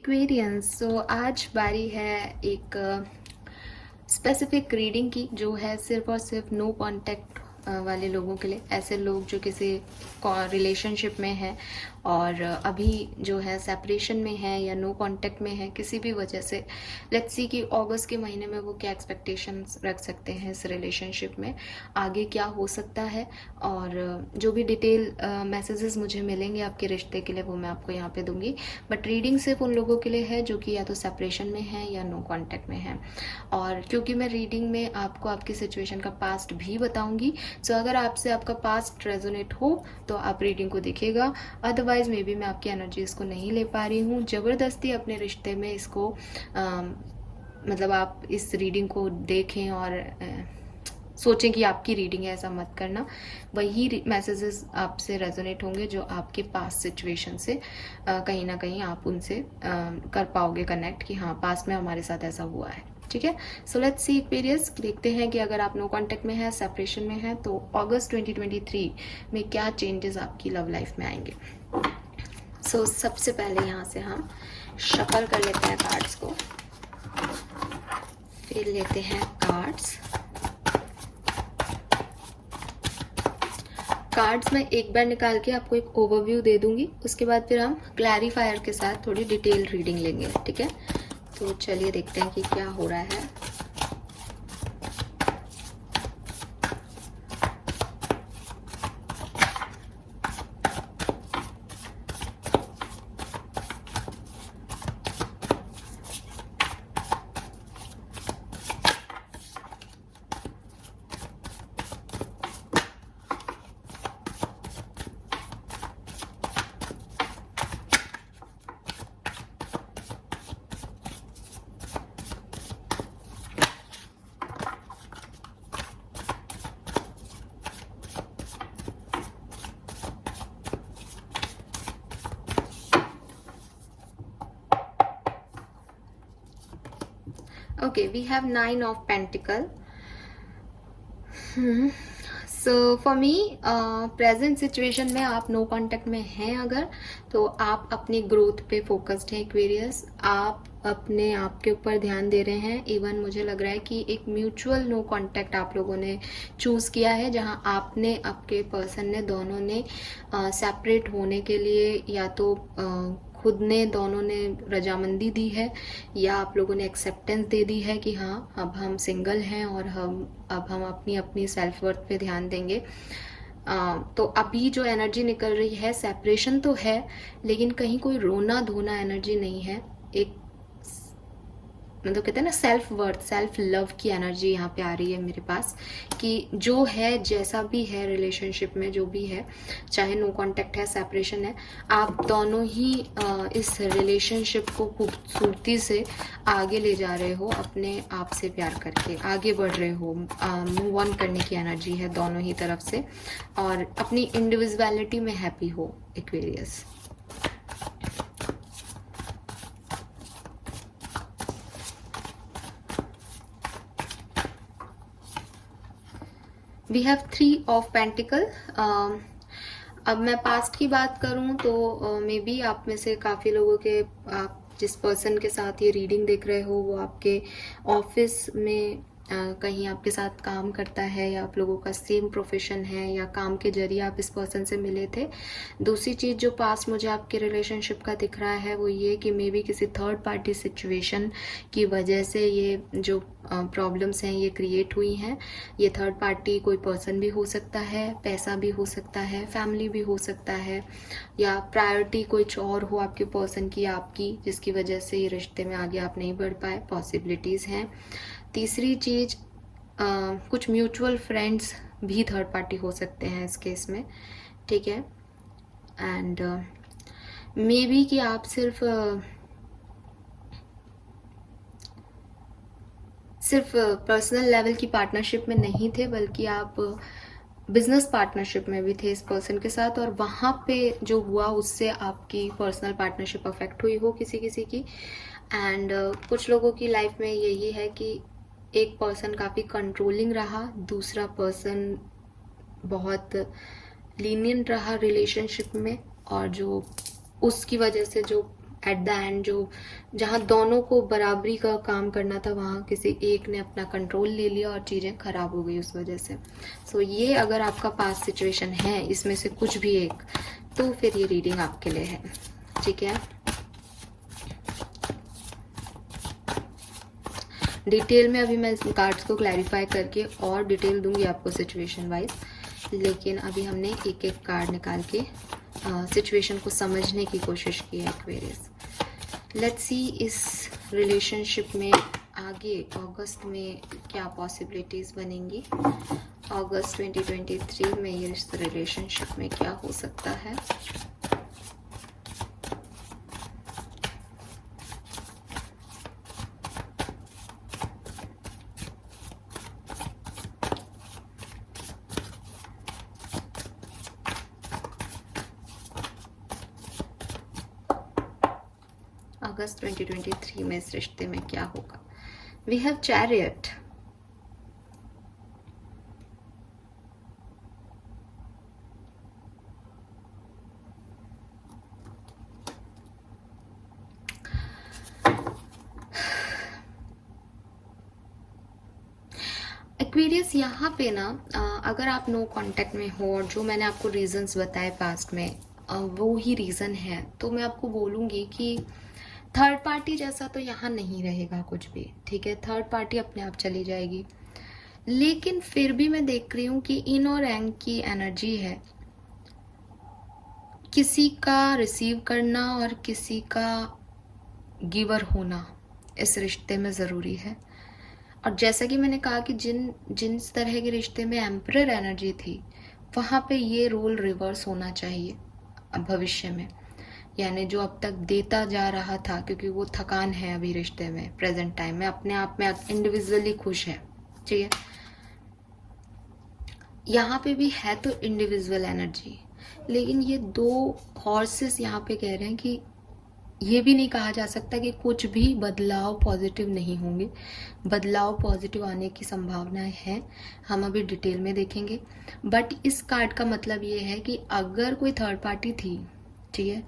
Aquarians. सो आज बारी है एक स्पेसिफिक रीडिंग की, जो है सिर्फ और सिर्फ नो कांटेक्ट वाले लोगों के लिए। ऐसे लोग जो किसी रिलेशनशिप में हैं और अभी जो है सेपरेशन में है या नो कांटेक्ट में है किसी भी वजह से। लेट्स सी कि अगस्त के महीने में वो क्या एक्सपेक्टेशंस रख सकते हैं इस रिलेशनशिप में, आगे क्या हो सकता है। और जो भी डिटेल मैसेजेस मुझे मिलेंगे आपके रिश्ते के लिए वो मैं आपको यहाँ पे दूंगी। बट रीडिंग सिर्फ उन लोगों के लिए है जो कि या तो सेपरेशन में है या नो कांटेक्ट में है। और क्योंकि मैं रीडिंग में आपको आपकी सिचुएशन का पास्ट भी बताऊंगी, सो अगर आपसे आपका पास्ट रेजोनेट हो तो आप रीडिंग को देखिएगा। अदरवाइज मे बी मैं आपकी एनर्जीज को नहीं ले पा रही हूँ। ज़बरदस्ती अपने रिश्ते में इसको मतलब आप इस रीडिंग को देखें और सोचें कि आपकी रीडिंग है, ऐसा मत करना। वही मैसेजेस आपसे रेजोनेट होंगे जो आपके पास सिचुएशन से कहीं ना कहीं आप उनसे कर पाओगे कनेक्ट कि हाँ पास्ट में हमारे साथ ऐसा हुआ है। ठीक है, सो लेट्स सी एक्वेरियस, देखते हैं कि अगर आप नो कांटेक्ट में है, सेपरेशन में है, तो अगस्त 2023 में क्या चेंजेस आपकी लव लाइफ में आएंगे। सो सबसे पहले यहाँ से हम शफल कर लेते हैं कार्ड्स को, फिर लेते हैं कार्ड्स मैं एक बार निकाल के आपको एक ओवरव्यू दे दूंगी, उसके बाद फिर हम क्लैरिफायर के साथ थोड़ी डिटेल रीडिंग लेंगे। ठीक है, तो चलिए देखते हैं कि क्या हो रहा है। Okay, we have 9 of Pentacle. So for me present situation में आप नो कांटेक्ट में हैं अगर, तो आप अपनी ग्रोथ पे फोकस्ड हैं एक्वेरियस। आप अपने आप के ऊपर ध्यान दे रहे हैं। इवन मुझे लग रहा है कि एक म्यूचुअल नो कांटेक्ट आप लोगों ने चूज़ किया है, जहां आपने आपके पर्सन ने दोनों ने सेपरेट होने के लिए या तो खुद ने दोनों ने रजामंदी दी है या आप लोगों ने एक्सेप्टेंस दे दी है कि हाँ अब हम सिंगल हैं और अब हम अपनी अपनी सेल्फ वर्थ पे ध्यान देंगे। तो अभी जो एनर्जी निकल रही है, सेपरेशन तो है लेकिन कहीं कोई रोना धोना एनर्जी नहीं है। एक मतलब कहते हैं ना सेल्फ वर्थ, सेल्फ लव की एनर्जी यहाँ पे आ रही है मेरे पास कि जो है जैसा भी है रिलेशनशिप में जो भी है, चाहे नो कांटेक्ट है सेपरेशन है, आप दोनों ही इस रिलेशनशिप को खूबसूरती से आगे ले जा रहे हो, अपने आप से प्यार करके आगे बढ़ रहे हो। मूव ऑन करने की एनर्जी है दोनों ही तरफ से और अपनी इंडिविजुअलिटी में हैप्पी हो Aquarius. We have 3 of pentacle. अब मैं पास्ट की बात करूं तो मे बी आप में से काफ़ी लोगों के, आप जिस पर्सन के साथ ये रीडिंग देख रहे हो वो आपके ऑफिस में कहीं आपके साथ काम करता है या आप लोगों का सेम प्रोफेशन है या काम के जरिए आप इस पर्सन से मिले थे। दूसरी चीज़ जो पास मुझे आपके रिलेशनशिप का दिख रहा है वो ये कि मे बी किसी थर्ड पार्टी सिचुएशन की वजह से ये जो प्रॉब्लम्स हैं ये क्रिएट हुई हैं। ये थर्ड पार्टी कोई पर्सन भी हो सकता है, पैसा भी हो सकता है, फैमिली भी हो सकता है, या प्रायोरिटी कुछ और हो आपके पर्सन की आपकी, जिसकी वजह से ये रिश्ते में आगे आप नहीं बढ़ पाए, पॉसिबिलिटीज़ हैं। तीसरी चीज़ कुछ म्यूचुअल फ्रेंड्स भी थर्ड पार्टी हो सकते हैं इस केस में। ठीक है, एंड मे बी कि आप सिर्फ पर्सनल लेवल की पार्टनरशिप में नहीं थे बल्कि आप बिजनेस पार्टनरशिप में भी थे इस पर्सन के साथ, और वहाँ पे जो हुआ उससे आपकी पर्सनल पार्टनरशिप अफेक्ट हुई हो किसी किसी की। एंड कुछ लोगों की लाइफ में यही है कि एक पर्सन काफ़ी कंट्रोलिंग रहा, दूसरा पर्सन बहुत लीनियंट रहा रिलेशनशिप में, और जो उसकी वजह से जो एट द एंड जो जहाँ दोनों को बराबरी का काम करना था वहाँ किसी एक ने अपना कंट्रोल ले लिया और चीज़ें खराब हो गई उस वजह से। सो ये अगर आपका पास्ट सिचुएशन है इसमें से कुछ भी एक, तो फिर ये रीडिंग आपके लिए है, ठीक है। डिटेल में अभी मैं कार्ड्स को क्लैरिफाई करके और डिटेल दूंगी आपको सिचुएशन वाइज, लेकिन अभी हमने एक एक कार्ड निकाल के सिचुएशन को समझने की कोशिश की है एक्वेरियस। लेट्स सी इस रिलेशनशिप में आगे अगस्त में क्या पॉसिबिलिटीज़ बनेंगी। अगस्त 2023 में ये इस रिलेशनशिप में क्या हो सकता है। अगस्त 2023 में इस रिश्ते में क्या होगा। वी हैव चैरियट, एक्वेरियस यहाँ पे ना अगर आप नो कांटेक्ट में हो और जो मैंने आपको रीजंस बताए पास्ट में वो ही रीज़न है, तो मैं आपको बोलूँगी कि थर्ड पार्टी जैसा तो यहाँ नहीं रहेगा कुछ भी, ठीक है। थर्ड पार्टी अपने आप चली जाएगी, लेकिन फिर भी मैं देख रही हूँ कि इन और एंग की एनर्जी है, किसी का रिसीव करना और किसी का गिवर होना इस रिश्ते में ज़रूरी है। और जैसा कि मैंने कहा कि जिस तरह के रिश्ते में एम्परर एनर्जी थी वहाँ पे ये रोल रिवर्स होना चाहिए भविष्य में, यानी जो अब तक देता जा रहा था, क्योंकि वो थकान है अभी रिश्ते में प्रेजेंट टाइम में, अपने आप में इंडिविजुअली खुश है, ठीक है। यहाँ पे भी है तो इंडिविजुअल एनर्जी, लेकिन ये दो हॉर्सेस यहाँ पे कह रहे हैं कि ये भी नहीं कहा जा सकता कि कुछ भी बदलाव पॉजिटिव नहीं होंगे। बदलाव पॉजिटिव आने की संभावनाएं हैं, हम अभी डिटेल में देखेंगे। बट इस कार्ड का मतलब ये है कि अगर कोई थर्ड पार्टी थी, ठीक है,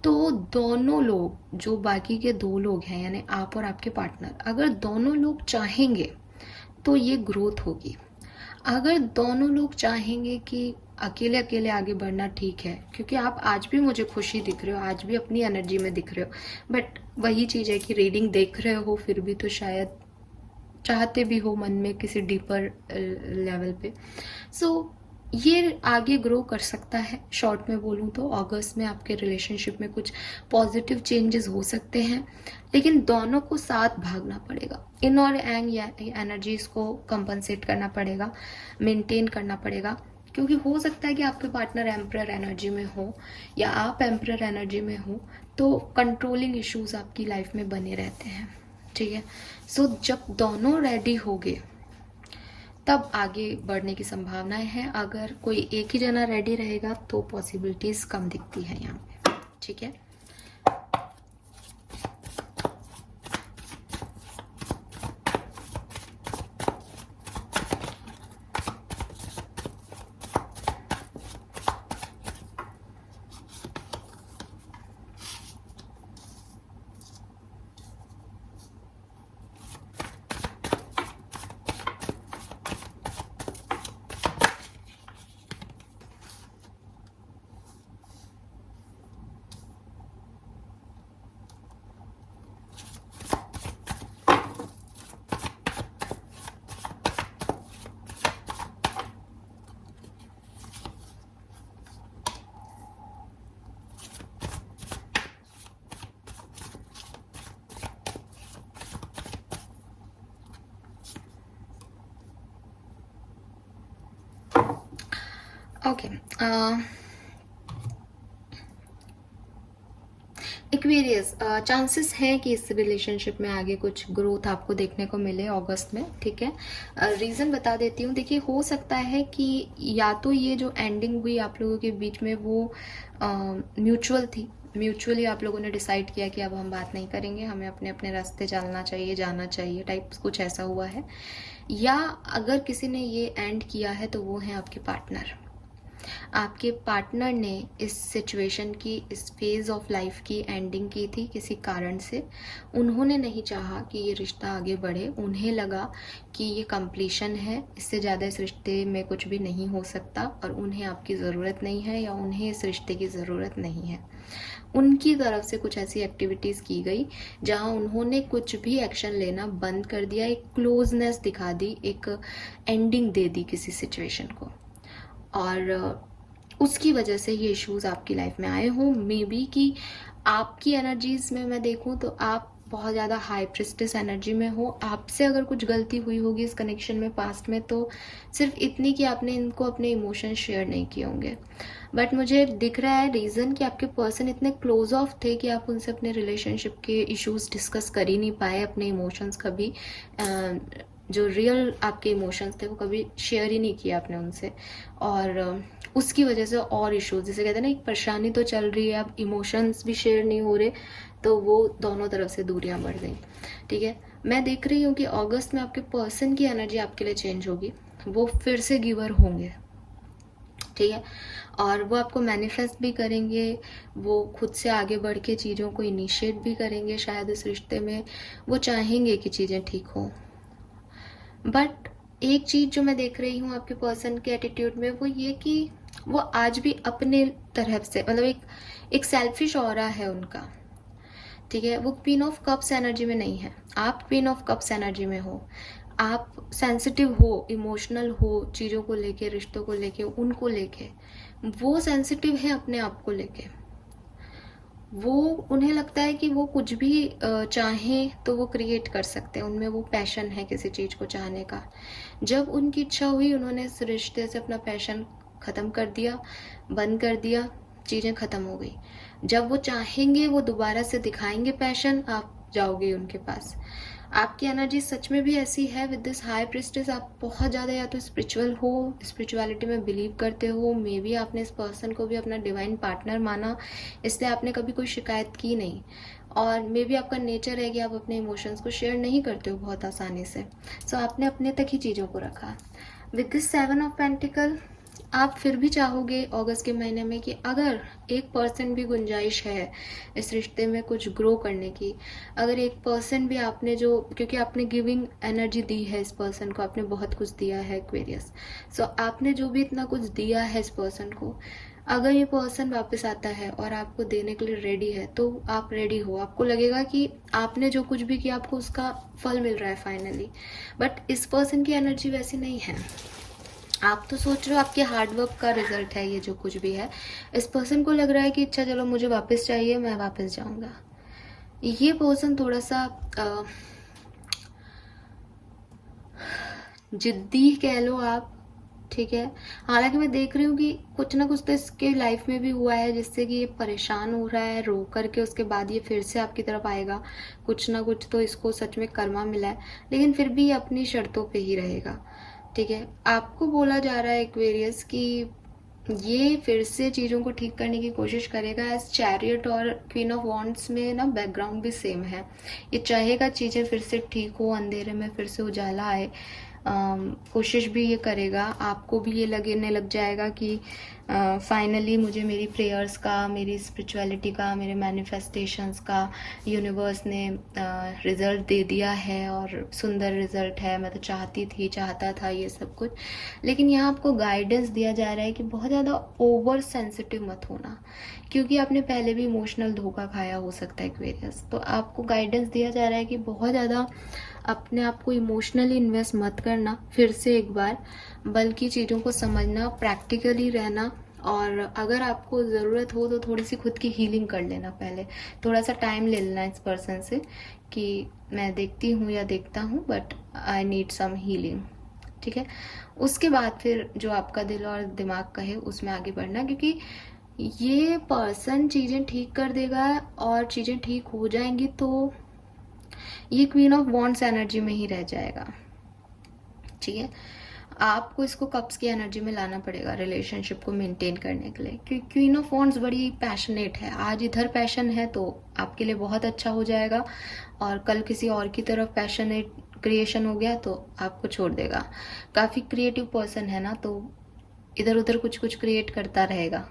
तो दोनों लोग, जो बाकी के दो लोग हैं यानी आप और आपके पार्टनर, अगर दोनों लोग चाहेंगे तो ये ग्रोथ होगी। अगर दोनों लोग चाहेंगे कि अकेले अकेले आगे बढ़ना ठीक है, क्योंकि आप आज भी मुझे खुशी दिख रहे हो, आज भी अपनी एनर्जी में दिख रहे हो, बट वही चीज़ है कि रीडिंग देख रहे हो फिर भी तो शायद चाहते भी हो मन में किसी डीपर लेवल पे। सो ये आगे ग्रो कर सकता है। शॉर्ट में बोलूँ तो अगस्त में आपके रिलेशनशिप में कुछ पॉजिटिव चेंजेस हो सकते हैं, लेकिन दोनों को साथ भागना पड़ेगा। इन और एंग या एनर्जीज को कंपनसेट करना पड़ेगा, मेंटेन करना पड़ेगा, क्योंकि हो सकता है कि आपके पार्टनर एम्परर एनर्जी में हो या आप एम्परर एनर्जी में हो, तो कंट्रोलिंग इश्यूज आपकी लाइफ में बने रहते हैं, ठीक है। सो जब दोनों रेडी हो गए तब आगे बढ़ने की संभावनाएं हैं। अगर कोई एक ही जना रेडी रहेगा तो पॉसिबिलिटीज कम दिखती है यहाँ पे, ठीक है। ओके, एक्वेरियस, चांसेस हैं कि इस रिलेशनशिप में आगे कुछ ग्रोथ आपको देखने को मिले अगस्त में, ठीक है। रीज़न बता देती हूँ। देखिए, हो सकता है कि या तो ये जो एंडिंग हुई आप लोगों के बीच में वो म्यूचुअल थी, म्यूचुअली आप लोगों ने डिसाइड किया कि अब हम बात नहीं करेंगे, हमें अपने अपने रास्ते चलना चाहिए, जाना चाहिए, टाइप्स कुछ ऐसा हुआ है। या अगर किसी ने ये एंड किया है तो वो है आपके पार्टनर। आपके पार्टनर ने इस सिचुएशन की, इस फेज़ ऑफ लाइफ की एंडिंग की थी किसी कारण से। उन्होंने नहीं चाहा कि ये रिश्ता आगे बढ़े, उन्हें लगा कि ये कंप्लीशन है, इससे ज़्यादा इस रिश्ते में कुछ भी नहीं हो सकता और उन्हें आपकी ज़रूरत नहीं है या उन्हें इस रिश्ते की ज़रूरत नहीं है। उनकी तरफ से कुछ ऐसी एक्टिविटीज़ की गई जहां उन्होंने कुछ भी एक्शन लेना बंद कर दिया, एक क्लोजनेस दिखा दी, एक एंडिंग दे दी किसी सिचुएशन को, और उसकी वजह से ये इश्यूज आपकी लाइफ में आए हों। मे बी कि आपकी एनर्जीज में मैं देखूं तो आप बहुत ज़्यादा हाई प्रिस्टेस एनर्जी में हो। आपसे अगर कुछ गलती हुई होगी इस कनेक्शन में पास्ट में तो सिर्फ इतनी कि आपने इनको अपने इमोशन शेयर नहीं किए होंगे। बट मुझे दिख रहा है रीज़न कि आपके पर्सन इतने क्लोज ऑफ थे कि आप उनसे अपने रिलेशनशिप के इश्यूज डिस्कस कर ही नहीं पाए, अपने इमोशंस कभी जो रियल आपके इमोशंस थे वो कभी शेयर ही नहीं किया आपने उनसे, और उसकी वजह से और इश्यूज, जैसे कहते हैं ना एक परेशानी तो चल रही है, अब इमोशंस भी शेयर नहीं हो रहे, तो वो दोनों तरफ से दूरियां बढ़ गई। ठीक है, मैं देख रही हूँ कि अगस्त में आपके पर्सन की एनर्जी आपके लिए चेंज होगी, वो फिर से गिवर होंगे। ठीक है, और वो आपको मैनिफेस्ट भी करेंगे, वो खुद से आगे बढ़ के चीज़ों को इनिशिएट भी करेंगे, शायद इस रिश्ते में वो चाहेंगे कि चीज़ें ठीक हो। बट एक चीज़ जो मैं देख रही हूँ आपके पर्सन के एटीट्यूड में वो ये कि वो आज भी अपने तरफ से, मतलब एक सेल्फिश ऑरा है उनका। ठीक है, वो क्वीन ऑफ कप्स एनर्जी में नहीं है, आप क्वीन ऑफ कप्स एनर्जी में हो। आप सेंसिटिव हो, इमोशनल हो चीज़ों को लेके, रिश्तों को लेके, उनको लेके। वो सेंसिटिव है अपने आप को लेके। वो उन्हें लगता है कि वो कुछ भी चाहें तो वो क्रिएट कर सकते हैं, उनमें वो पैशन है किसी चीज़ को चाहने का। जब उनकी इच्छा हुई उन्होंने इस रिश्ते से अपना पैशन ख़त्म कर दिया, बंद कर दिया, चीज़ें ख़त्म हो गई। जब वो चाहेंगे वो दोबारा से दिखाएंगे पैशन, आप जाओगे उनके पास। आपकी एनर्जी सच में भी ऐसी है विद दिस हाई प्रिस्टेस। आप बहुत ज़्यादा या तो स्पिरिचुअल हो, स्पिरिचुअलिटी में बिलीव करते हो, मे बी आपने इस पर्सन को भी अपना डिवाइन पार्टनर माना, इसलिए आपने कभी कोई शिकायत की नहीं, और मे बी आपका नेचर है कि आप अपने इमोशंस को शेयर नहीं करते हो बहुत आसानी से, सो आपने अपने तक ही चीज़ों को रखा। विद दिस 7 ऑफ पेंटिकल आप फिर भी चाहोगे अगस्त के महीने में कि अगर 1% भी गुंजाइश है इस रिश्ते में कुछ ग्रो करने की, अगर 1% भी आपने जो, क्योंकि आपने गिविंग एनर्जी दी है इस पर्सन को, आपने बहुत कुछ दिया है एक्वेरियस, सो आपने जो भी इतना कुछ दिया है इस पर्सन को, अगर ये पर्सन वापस आता है और आपको देने के लिए रेडी है तो आप रेडी हो। आपको लगेगा कि आपने जो कुछ भी किया आपको उसका फल मिल रहा है फाइनली। बट इस पर्सन की एनर्जी वैसी नहीं है। आप तो सोच रहे हो आपके हार्डवर्क का रिजल्ट है ये जो कुछ भी है। इस पर्सन को लग रहा है कि अच्छा चलो मुझे वापस चाहिए, मैं वापस जाऊंगा। ये पर्सन थोड़ा सा जिद्दी कह लो आप। ठीक है, हालांकि मैं देख रही हूँ कि कुछ ना कुछ तो इसके लाइफ में भी हुआ है जिससे कि ये परेशान हो रहा है, रो करके उसके बाद ये फिर से आपकी तरफ आएगा। कुछ ना कुछ तो इसको सच में कर्मा मिला है, लेकिन फिर भी ये अपनी शर्तों पे ही रहेगा। ठीक है, आपको बोला जा रहा है एक्वेरियस कि ये फिर से चीज़ों को ठीक करने की कोशिश करेगा। एज चैरियट और क्वीन ऑफ वॉन्ड्स में ना बैकग्राउंड भी सेम है। ये चाहेगा चीज़ें फिर से ठीक हो, अंधेरे में फिर से उजाला आए, कोशिश भी ये करेगा। आपको भी ये लगने लग जाएगा कि फाइनली मुझे मेरी प्रेयर्स का, मेरी स्पिरिचुअलिटी का, मेरे मैनिफेस्टेशंस का यूनिवर्स ने रिज़ल्ट दे दिया है, और सुंदर रिज़ल्ट है। मैं तो चाहता था ये सब कुछ, लेकिन यहाँ आपको गाइडेंस दिया जा रहा है कि बहुत ज़्यादा ओवर सेंसिटिव मत होना, क्योंकि आपने पहले भी इमोशनल धोखा खाया हो सकता है एक्वेरियस। तो आपको गाइडेंस दिया जा रहा है कि बहुत ज़्यादा अपने आप को इमोशनली इन्वेस्ट मत करना फिर से एक बार, बल्कि चीज़ों को समझना, प्रैक्टिकली रहना, और अगर आपको ज़रूरत हो तो थोड़ी सी खुद की हीलिंग कर लेना। पहले थोड़ा सा टाइम ले लेना इस पर्सन से कि मैं देखती हूँ या देखता हूँ, but I need some healing. ठीक है, उसके बाद फिर जो आपका दिल और दिमाग कहे उसमें आगे बढ़ना, क्योंकि ये पर्सन चीज़ें ठीक कर देगा और चीज़ें ठीक हो जाएंगी तो ये क्वीन ऑफ वॉन्ड्स एनर्जी में ही रह जाएगा। ठीक है, आपको इसको कप्स की एनर्जी में लाना पड़ेगा रिलेशनशिप को मेंटेन करने के लिए, क्योंकि क्वीन ऑफ वॉन्ड्स बड़ी पैशनेट है। आज इधर पैशन है तो आपके लिए बहुत अच्छा हो जाएगा, और कल किसी और की तरफ पैशनेट क्रिएशन हो गया तो आपको छोड़ देगा। काफ़ी क्रिएटिव पर्सन है ना, तो इधर उधर कुछ कुछ क्रिएट करता रहेगा,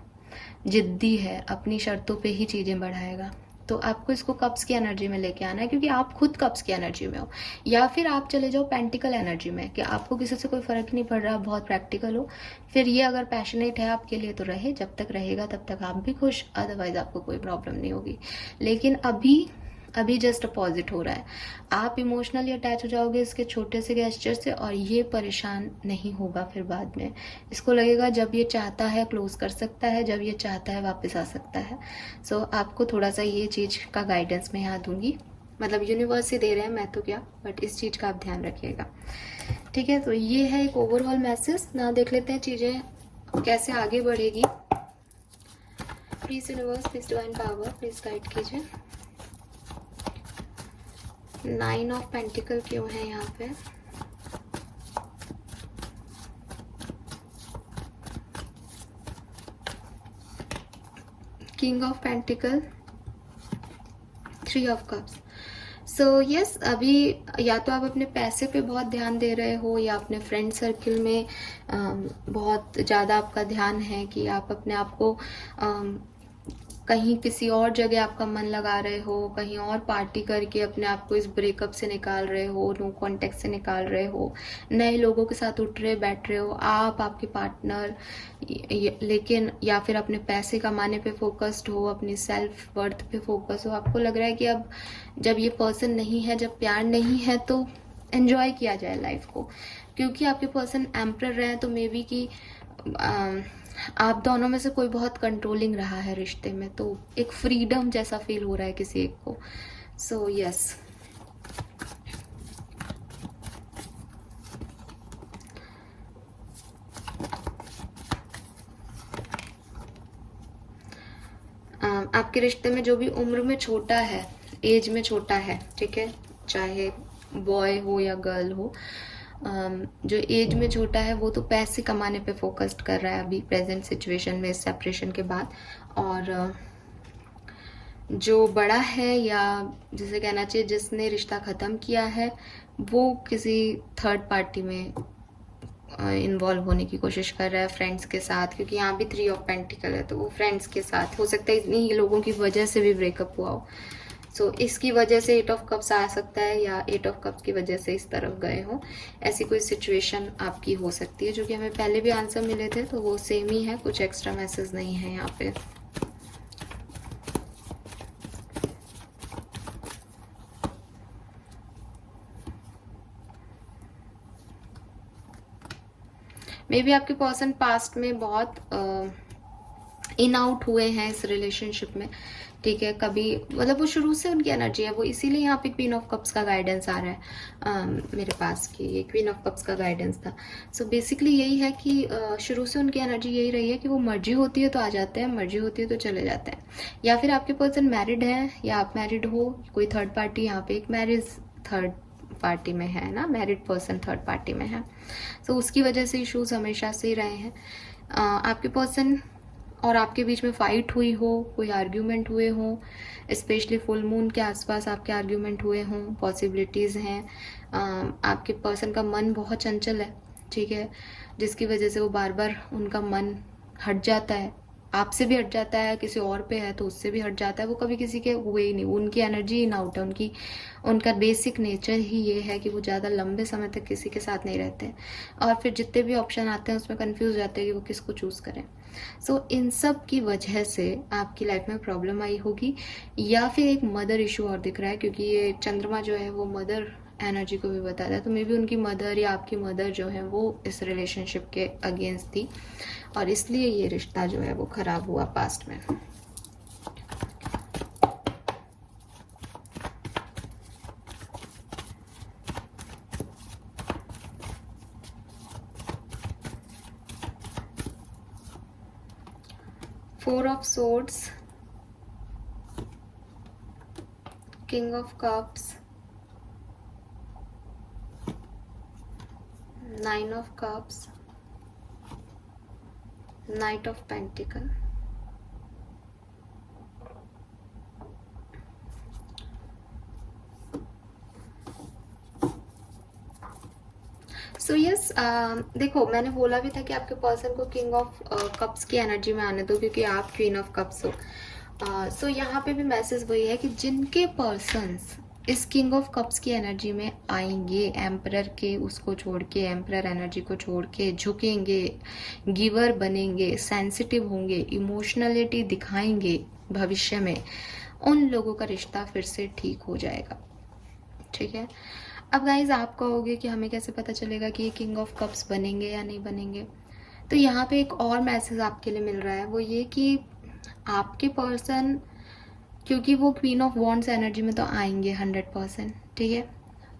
जिद्दी है, अपनी शर्तों पे ही चीज़ें बढ़ाएगा। तो आपको इसको कप्स की एनर्जी में लेके आना है, क्योंकि आप खुद कप्स की एनर्जी में हो। या फिर आप चले जाओ पेंटिकल एनर्जी में, कि आपको किसी से कोई फ़र्क नहीं पड़ रहा, बहुत प्रैक्टिकल हो। फिर ये अगर पैशनेट है आपके लिए तो रहे, जब तक रहेगा तब तक आप भी खुश, अदरवाइज आपको कोई प्रॉब्लम नहीं होगी। लेकिन अभी अभी जस्ट अपोजिट हो रहा है, आप इमोशनली अटैच हो जाओगे इसके छोटे से गेस्चर से, और ये परेशान नहीं होगा फिर बाद में। इसको लगेगा जब ये चाहता है क्लोज कर सकता है, जब ये चाहता है वापस आ सकता है। सो आपको थोड़ा सा ये चीज़ का गाइडेंस मैं यहाँ दूंगी, मतलब यूनिवर्स ही दे रहे हैं, मैं तो क्या, बट इस चीज़ का आप ध्यान रखिएगा, ठीक है। तो ये है एक ओवरऑल मैसेज। ना देख लेते हैं चीज़ें कैसे आगे बढ़ेगी। Please universe, please divine power, please guide कीजिए। 9 ऑफ पेंटिकल क्यों है यहाँ पे? King of pentacle, 3 of cups. So yes, अभी या तो आप अपने पैसे पे बहुत ध्यान दे रहे हो, या अपने फ्रेंड सर्किल में बहुत ज़्यादा आपका ध्यान है कि आप अपने आप को कहीं किसी और जगह आपका मन लगा रहे हो, कहीं और पार्टी करके अपने आप को इस ब्रेकअप से निकाल रहे हो, नो कांटेक्ट से निकाल रहे हो, नए लोगों के साथ उठ रहे बैठ रहे हो आप, आपके पार्टनर, लेकिन या फिर अपने पैसे कमाने पे फोकस्ड हो, अपनी सेल्फ वर्थ पे फोकस हो। आपको लग रहा है कि अब जब ये पर्सन नहीं है, जब प्यार नहीं है, तो एन्जॉय किया जाए लाइफ को, क्योंकि आपके पर्सन एम्प्रर रहे हैं, तो मे बी कि आप दोनों में से कोई बहुत कंट्रोलिंग रहा है रिश्ते में, तो एक फ्रीडम जैसा फील हो रहा है किसी एक को। सो यस, आपके रिश्ते में जो भी उम्र में छोटा है, एज में छोटा है, ठीक है, चाहे बॉय हो या गर्ल हो, जो एज में छोटा है वो तो पैसे कमाने पे फोकस्ड कर रहा है अभी प्रेजेंट सिचुएशन में, सेपरेशन के बाद। और जो बड़ा है, या जिसे कहना चाहिए जिसने रिश्ता ख़त्म किया है, वो किसी थर्ड पार्टी में इन्वॉल्व होने की कोशिश कर रहा है फ्रेंड्स के साथ, क्योंकि यहाँ भी 3 ऑफ पेंटिकल है, तो वो फ्रेंड्स के साथ हो सकता है इन्हीं लोगों की वजह से भी ब्रेकअप हुआ हो। सो इसकी वजह से 8 ऑफ कप्स आ सकता है, या 8 ऑफ कप्स की वजह से इस तरफ गए हो, ऐसी कोई सिचुएशन आपकी हो सकती है। जो कि हमें पहले भी आंसर मिले थे, तो वो सेम ही है, कुछ एक्स्ट्रा मैसेज नहीं है यहाँ पे। मे बी आपके पर्सन पास्ट में बहुत इन आउट हुए हैं इस रिलेशनशिप में, ठीक है। कभी मतलब वो शुरू से उनकी एनर्जी है वो, इसीलिए यहाँ पे क्वीन ऑफ कप्स का गाइडेंस आ रहा है मेरे पास, कि ये क्वीन ऑफ कप्स का गाइडेंस था। सो बेसिकली यही है कि शुरू से उनकी एनर्जी यही रही है कि वो मर्जी होती है तो आ जाते हैं, मर्जी होती है तो चले जाते हैं। या फिर आपके पर्सन मैरिड है, या आप मैरिड हो, कोई थर्ड पार्टी, यहाँ पे एक मैरिज थर्ड पार्टी में है ना, मैरिड पर्सन थर्ड पार्टी में है। तो उसकी वजह से इश्यूज हमेशा से ही रहे हैं। आपके पर्सन और आपके बीच में फाइट हुई हो, कोई आर्ग्यूमेंट हुए हो, स्पेशली फुल मून के आसपास आपके आर्ग्यूमेंट हुए हों, पॉसिबिलिटीज़ हैं। आपके पर्सन का मन बहुत चंचल है, ठीक है, जिसकी वजह से वो बार बार उनका मन हट जाता है, आपसे भी हट जाता है, किसी और पे है तो उससे भी हट जाता है, वो कभी किसी के हुए ही नहीं, उनकी एनर्जी इन आउट है, उनका बेसिक नेचर ही ये है कि वो ज़्यादा लंबे समय तक किसी के साथ नहीं रहते, और फिर जितने भी ऑप्शन आते हैं उसमें कंफ्यूज जाते हैं कि वो किसको चूज़ करें। सो इन सब की वजह से आपकी लाइफ में प्रॉब्लम आई होगी, या फिर एक मदर इशू और दिख रहा है, क्योंकि ये चंद्रमा जो है वो मदर एनर्जी को भी बताता है, तो मे बी उनकी मदर या आपकी मदर जो है वो इस रिलेशनशिप के अगेंस्ट थी, और इसलिए ये रिश्ता जो है वो खराब हुआ पास्ट में। Four of Swords, King of Cups, 9 of Cups, Knight of Pentacle। So yes, देखो मैंने बोला भी था कि आपके पर्सन को किंग ऑफ कप्स की एनर्जी में आने दो, क्योंकि आप क्वीन ऑफ कप्स हो। सो यहाँ पे भी मैसेज वही है कि जिनके पर्सन्स इस किंग ऑफ कप्स की एनर्जी में आएंगे, एम्परर के उसको छोड़ के, एम्परर एनर्जी को छोड़ के झुकेंगे, गिवर बनेंगे, सेंसिटिव होंगे, इमोशनलिटी दिखाएंगे भविष्य में, उन लोगों का रिश्ता फिर से ठीक हो जाएगा। ठीक है। अब गाइज आप कहोगे कि हमें कैसे पता चलेगा कि ये किंग ऑफ कप्स बनेंगे या नहीं बनेंगे। तो यहाँ पे एक और मैसेज आपके लिए मिल रहा है, वो ये कि आपके पर्सन, क्योंकि वो क्वीन ऑफ वॉन्ड्स एनर्जी में तो आएंगे 100%, ठीक है,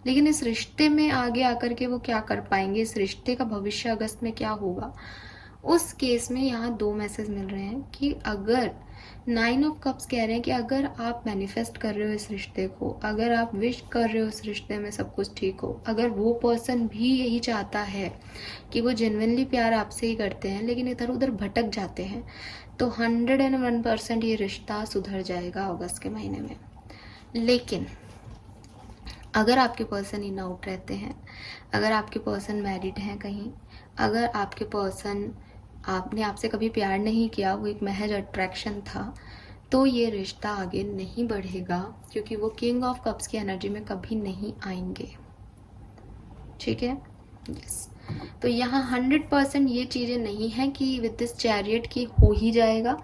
लेकिन इस रिश्ते में आगे आकर के वो क्या कर पाएंगे, इस रिश्ते का भविष्य अगस्त में क्या होगा, उस केस में यहाँ 2 मैसेज मिल रहे हैं कि अगर 9 ऑफ कप्स कह रहे हैं कि अगर आप मैनिफेस्ट कर रहे हो इस रिश्ते को, अगर आप विश कर रहे हो इस रिश्ते में सब कुछ ठीक हो, अगर वो पर्सन भी यही चाहता है कि वो जेन्युइनली प्यार आपसे ही करते हैं लेकिन इधर उधर भटक जाते हैं, तो 101% ये रिश्ता सुधर जाएगा अगस्त के महीने में। लेकिन अगर आपके पर्सन इन आउट रहते हैं, अगर आपके पर्सन मैरिड हैं कहीं, अगर आपके पर्सन आपने आपसे कभी प्यार नहीं किया, वो एक महज अट्रैक्शन था, तो ये रिश्ता आगे नहीं बढ़ेगा, क्योंकि वो किंग ऑफ कप्स की एनर्जी में कभी नहीं आएंगे। ठीक है, यस। तो यहाँ 100% ये चीज़ें नहीं है कि विद दिस चैरियट की हो ही जाएगा,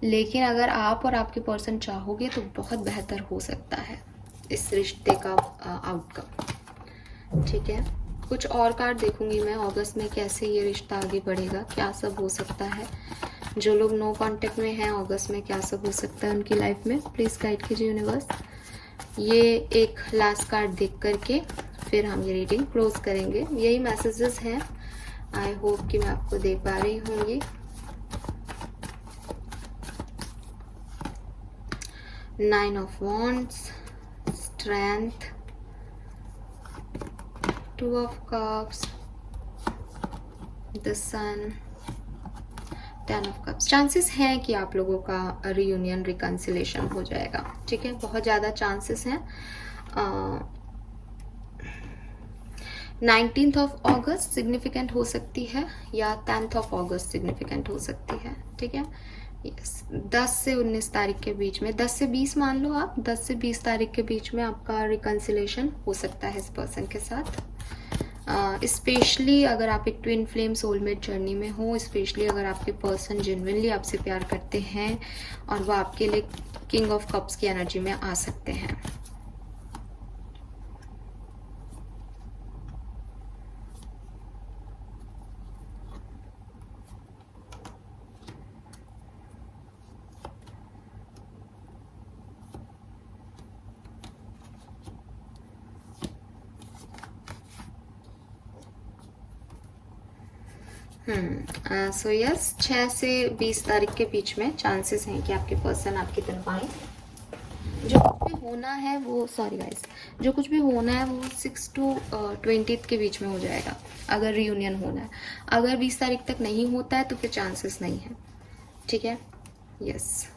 लेकिन अगर आप और आपके पर्सन चाहोगे तो बहुत बेहतर हो सकता है इस रिश्ते का आउटकम। ठीक है, कुछ और कार्ड देखूंगी मैं अगस्त में कैसे ये रिश्ता आगे बढ़ेगा, क्या सब हो सकता है, जो लोग नो कांटेक्ट में हैं अगस्त में क्या सब हो सकता है उनकी लाइफ में। प्लीज़ गाइड कीजिए यूनिवर्स। ये एक लास्ट कार्ड देख करके फिर हम ये रीडिंग क्लोज करेंगे। यही मैसेजेस हैं, आई होप कि मैं आपको दे पा रही होंगी। Nine of wands, strength, 2 of cups, the sun, 10 of cups। Chances हैं कि आप लोगों का रियूनियन रिकन्सिलेशन हो जाएगा। ठीक है, बहुत ज़्यादा चांसेस हैं। 19th of August सिग्निफिकेंट हो सकती है या 10th of August सिग्निफिकेंट हो सकती है। ठीक है, यस, 10 से 19 तारीख के बीच में, 10 से 20 मान लो आप, 10 से 20 तारीख के बीच में आपका रिकन्सिलेशन हो सकता है इस पर्सन के साथ। स्पेशली अगर आप एक ट्विन फ्लेम सोलमेट जर्नी में हो, स्पेशली अगर आपके पर्सन जेन्युइनली आपसे प्यार करते हैं और वो आपके लिए किंग ऑफ कप्स की एनर्जी में आ सकते हैं। सो यस, 6 से 20 तारीख के बीच में चांसेस हैं कि आपके पर्सन आपकी तरफ आए। जो कुछ भी होना है वो, सॉरी गाइस, जो कुछ भी होना है वो 6 to 20 के बीच में हो जाएगा अगर रियूनियन होना है। अगर 20 तारीख तक नहीं होता है तो फिर चांसेस नहीं है। ठीक है, यस।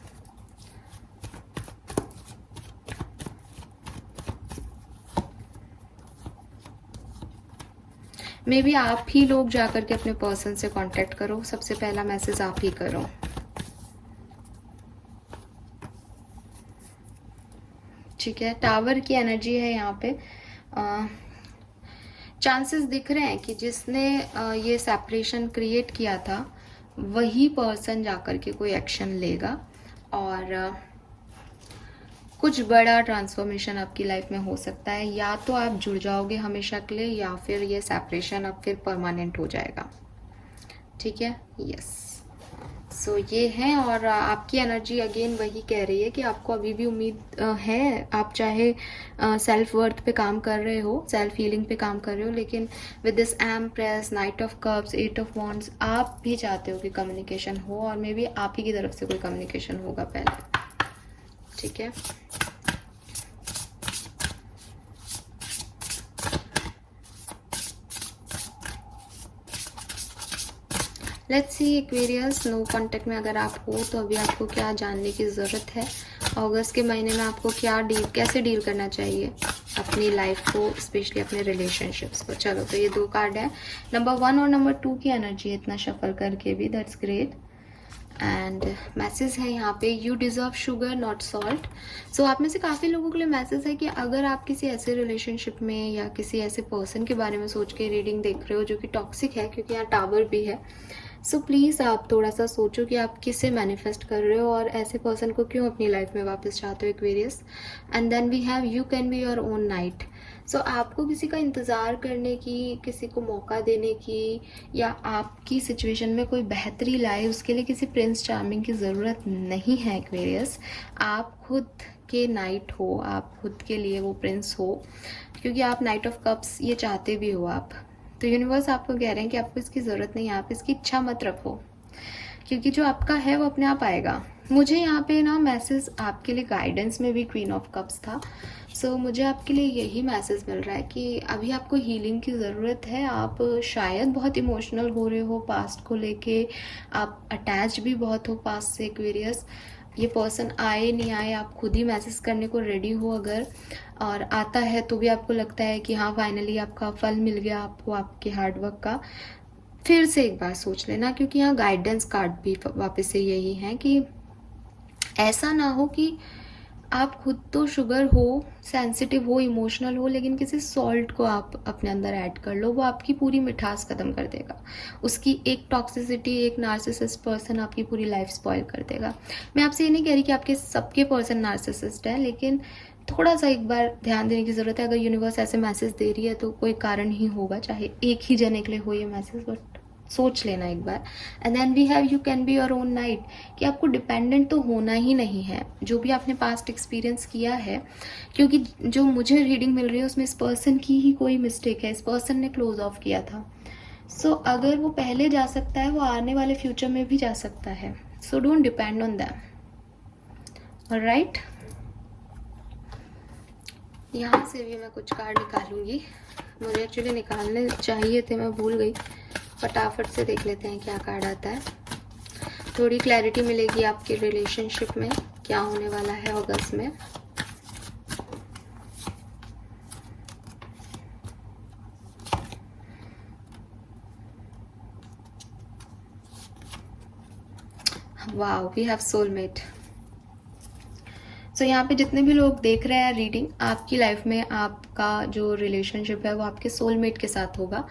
मे बी आप ही लोग जाकर के अपने पर्सन से कांटेक्ट करो, सबसे पहला मैसेज आप ही करो। ठीक है, टावर की एनर्जी है यहाँ पे। चांसेस दिख रहे हैं कि जिसने ये सेपरेशन क्रिएट किया था वही पर्सन जाकर के कोई एक्शन लेगा और कुछ बड़ा ट्रांसफॉर्मेशन आपकी लाइफ में हो सकता है। या तो आप जुड़ जाओगे हमेशा के लिए, या फिर ये सेपरेशन अब फिर परमानेंट हो जाएगा। ठीक है, यस। सो ये है, और आपकी एनर्जी अगेन वही कह रही है कि आपको अभी भी उम्मीद है। आप चाहे सेल्फ वर्थ पे काम कर रहे हो, सेल्फ हीलिंग पे काम कर रहे हो, लेकिन with this empress, night of cups, 8 of wands, आप भी चाहते हो कि कम्युनिकेशन हो, और मे बी आप ही की तरफ से कोई कम्युनिकेशन होगा पहले। ठीक है, let's see Aquarius, no contact में अगर आप हो तो अभी आपको क्या जानने की ज़रूरत है अगस्त के महीने में आपको कैसे डील करना चाहिए अपनी लाइफ को, स्पेशली अपने रिलेशनशिप्स को। चलो, तो ये 2 कार्ड है, नंबर 1 और नंबर 2 की एनर्जी है इतना शफल करके भी, दैट्स ग्रेट। एंड मैसेज है यहाँ पे, you deserve sugar not salt. So आप में से काफ़ी लोगों के लिए मैसेज है कि अगर आप किसी ऐसे रिलेशनशिप में या किसी ऐसे पर्सन के बारे में सोच के रीडिंग देख रहे हो जो कि टॉक्सिक है, क्योंकि यहाँ टावर भी है, सो प्लीज़ आप थोड़ा सा सोचो कि आप किससे मैनिफेस्ट कर रहे हो और ऐसे पर्सन को क्यों अपनी लाइफ में वापस चाहते हो, Aquarius. And then we have you can be your own knight. So आपको किसी का इंतज़ार करने की, किसी को मौका देने की, या आपकी सिचुएशन में कोई बेहतरी लाए उसके लिए किसी प्रिंस चार्मिंग की ज़रूरत नहीं है, एक्वेरियस। आप खुद के नाइट हो, आप खुद के लिए वो प्रिंस हो, क्योंकि आप नाइट ऑफ कप्स ये चाहते भी हो आप। तो यूनिवर्स आपको कह रहे हैं कि आपको इसकी ज़रूरत नहीं है, आप इसकी इच्छा मत रखो, क्योंकि जो आपका है वो अपने आप आएगा। मुझे यहाँ पे ना मैसेज आपके लिए गाइडेंस में भी क्वीन ऑफ कप्स था। सो मुझे आपके लिए यही मैसेज मिल रहा है कि अभी आपको हीलिंग की ज़रूरत है। आप शायद बहुत इमोशनल हो रहे हो पास्ट को लेके, आप अटैच भी बहुत हो पास्ट से, एक्वेरियस। ये पर्सन आए नहीं आए, आप खुद ही मैसेज करने को रेडी हो अगर, और आता है तो भी आपको लगता है कि हाँ फाइनली आपका फल मिल गया आपको आपके हार्डवर्क का। फिर से एक बार सोच लेना, क्योंकि यहाँ गाइडेंस कार्ड भी वापस से यही है कि ऐसा ना हो कि आप खुद तो शुगर हो, सेंसिटिव हो, इमोशनल हो, लेकिन किसी सॉल्ट को आप अपने अंदर ऐड कर लो, वो आपकी पूरी मिठास ख़त्म कर देगा। उसकी एक टॉक्सिसिटी, एक नार्सिसिस्ट पर्सन आपकी पूरी लाइफ स्पॉइल कर देगा। मैं आपसे ये नहीं कह रही कि आपके सबके पर्सन नार्सिसिस्ट है, लेकिन थोड़ा सा एक बार ध्यान देने की ज़रूरत है। अगर यूनिवर्स ऐसे मैसेज दे रही है तो कोई कारण ही होगा, चाहे एक ही जने के लिए हो ये मैसेज, बट सोच लेना एक बार। And then we have you can be your own knight, कि आपको डिपेंडेंट तो होना ही नहीं है, जो भी आपने पास्ट एक्सपीरियंस किया है, क्योंकि जो मुझे रीडिंग मिल रही है उसमें इस पर्सन की ही कोई मिस्टेक है, इस पर्सन ने क्लोज ऑफ किया था। सो अगर वो पहले जा सकता है, वो आने वाले फ्यूचर में भी जा सकता है। So don't depend on them, alright. यहाँ से भी मैं कुछ कार्ड निकालूंगी, मुझे एक्चुअली निकालने चाहिए थे, मैं भूल गई। फटाफट से देख लेते हैं क्या कार्ड आता है, थोड़ी क्लैरिटी मिलेगी आपके रिलेशनशिप में क्या होने वाला है अगस्त में। Wow, we have soulmate. So यहाँ पे जितने भी लोग देख रहे हैं रीडिंग, आपकी लाइफ में आपका जो रिलेशनशिप है वो आपके सोलमेट के साथ होगा।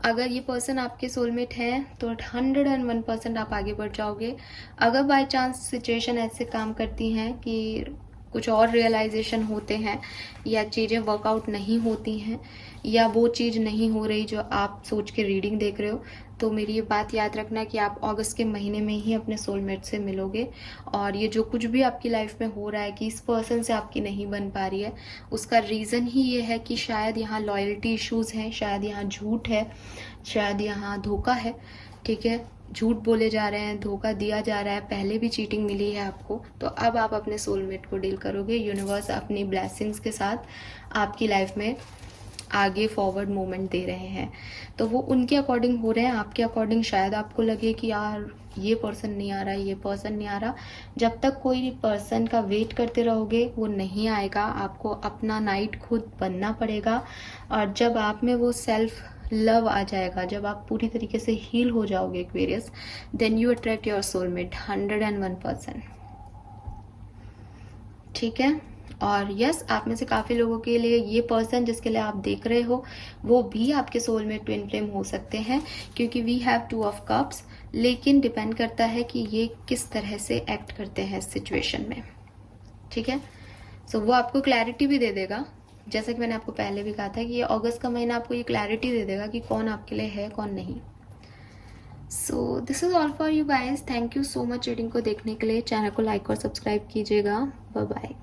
अगर ये पर्सन आपके सोलमेट है तो 101% आप आगे बढ़ जाओगे। अगर बाय चांस सिचुएशन ऐसे काम करती हैं कि कुछ और रियलाइजेशन होते हैं, या चीज़ें वर्कआउट नहीं होती हैं, या वो चीज़ नहीं हो रही जो आप सोच के रीडिंग देख रहे हो, तो मेरी ये बात याद रखना कि आप अगस्त के महीने में ही अपने सोलमेट से मिलोगे। और ये जो कुछ भी आपकी लाइफ में हो रहा है कि इस पर्सन से आपकी नहीं बन पा रही है, उसका रीज़न ही ये है कि शायद यहाँ लॉयल्टी इश्यूज़ हैं, शायद यहाँ झूठ है, शायद यहाँ धोखा है। ठीक है, झूठ बोले जा रहे हैं, धोखा दिया जा रहा है, पहले भी चीटिंग मिली है आपको, तो अब आप अपने सोलमेट को डील करोगे। यूनिवर्स अपनी ब्लेसिंग्स के साथ आपकी लाइफ में आगे फॉरवर्ड मूवमेंट दे रहे हैं, तो वो उनके अकॉर्डिंग हो रहे हैं, आपके अकॉर्डिंग शायद आपको लगे कि यार ये पर्सन नहीं आ रहा, ये पर्सन नहीं आ रहा। जब तक कोई पर्सन का वेट करते रहोगे वो नहीं आएगा, आपको अपना नाइट खुद बनना पड़ेगा। और जब आप में वो सेल्फ लव आ जाएगा, जब आप पूरी तरीके से हील हो जाओगे Aquarius, then you attract your soulmate 101%। ठीक है, और यस, आप में से काफ़ी लोगों के लिए ये पर्सन जिसके लिए आप देख रहे हो वो भी आपके सोलमेट ट्विन फ्लेम हो सकते हैं, क्योंकि वी हैव 2 ऑफ कप्स। लेकिन डिपेंड करता है कि ये किस तरह से एक्ट करते हैं इस सिचुएशन में। ठीक है, सो वो आपको क्लैरिटी भी दे देगा, जैसा कि मैंने आपको पहले भी कहा था कि ये अगस्त का महीना आपको ये क्लैरिटी दे देगा कि कौन आपके लिए है कौन नहीं। So this is all for you guys, thank you so much reading को देखने के लिए। चैनल को लाइक और सब्सक्राइब कीजिएगा। Bye bye.